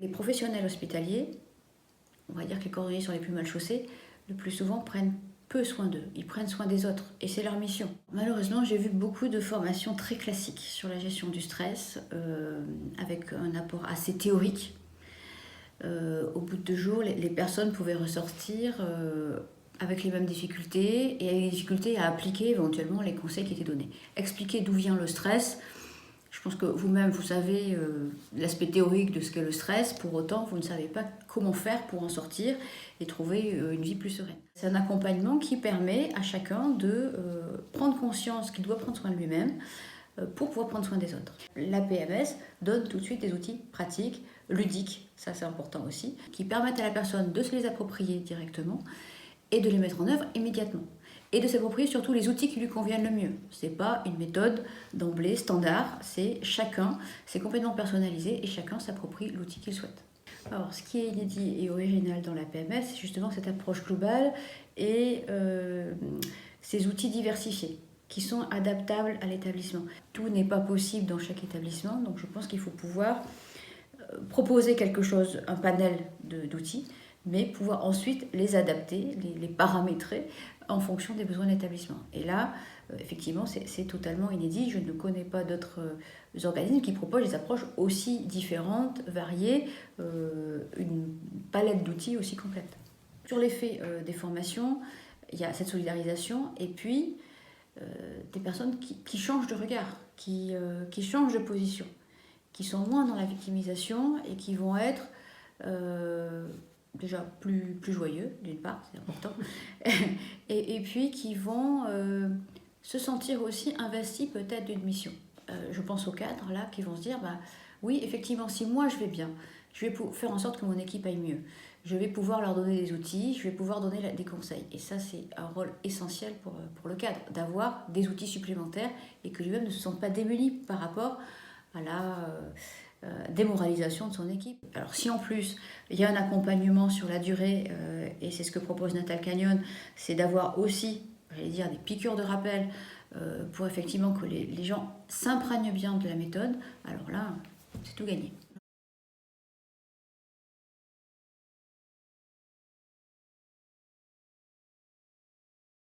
Les professionnels hospitaliers, on va dire que les cordonniers sont les plus mal chaussés, le plus souvent prennent peu soin d'eux, ils prennent soin des autres et c'est leur mission. Malheureusement, j'ai vu beaucoup de formations très classiques sur la gestion du stress, avec un apport assez théorique. Au bout de 2 jours, les personnes pouvaient ressortir avec les mêmes difficultés et avec des difficultés à appliquer éventuellement les conseils qui étaient donnés. Expliquer d'où vient le stress. Je pense que vous-même, vous savez l'aspect théorique de ce qu'est le stress, pour autant, vous ne savez pas comment faire pour en sortir et trouver une vie plus sereine. C'est un accompagnement qui permet à chacun de prendre conscience qu'il doit prendre soin de lui-même pour pouvoir prendre soin des autres. La PMS donne tout de suite des outils pratiques, ludiques, ça c'est important aussi, qui permettent à la personne de se les approprier directement et de les mettre en œuvre immédiatement. Et de s'approprier surtout les outils qui lui conviennent le mieux. Ce n'est pas une méthode d'emblée standard, c'est complètement personnalisé et chacun s'approprie l'outil qu'il souhaite. Alors, ce qui est inédit et original dans la PMS, c'est justement cette approche globale et ces outils diversifiés qui sont adaptables à l'établissement. Tout n'est pas possible dans chaque établissement, donc je pense qu'il faut pouvoir proposer quelque chose, un panel d'outils, mais pouvoir ensuite les adapter, les paramétrer en fonction des besoins de l'établissement. Et là, effectivement, c'est totalement inédit. Je ne connais pas d'autres organismes qui proposent des approches aussi différentes, variées, une palette d'outils aussi complète. Sur l'effet des formations, il y a cette solidarisation et puis des personnes qui changent de regard, qui changent de position, qui sont moins dans la victimisation et qui vont être déjà plus joyeux, d'une part, c'est important, et puis qui vont se sentir aussi investis peut-être d'une mission. Je pense aux cadres là qui vont se dire, oui, effectivement, si moi je vais bien, je vais faire en sorte que mon équipe aille mieux. Je vais pouvoir leur donner des outils, je vais pouvoir donner des conseils. Et ça, c'est un rôle essentiel pour le cadre, d'avoir des outils supplémentaires et que lui-même ne se sente pas démuni par rapport à la démoralisation de son équipe. Alors si en plus il y a un accompagnement sur la durée, et c'est ce que propose Natal Canyon, c'est d'avoir aussi, j'allais dire, des piqûres de rappel pour effectivement que les gens s'imprègnent bien de la méthode, alors là, c'est tout gagné.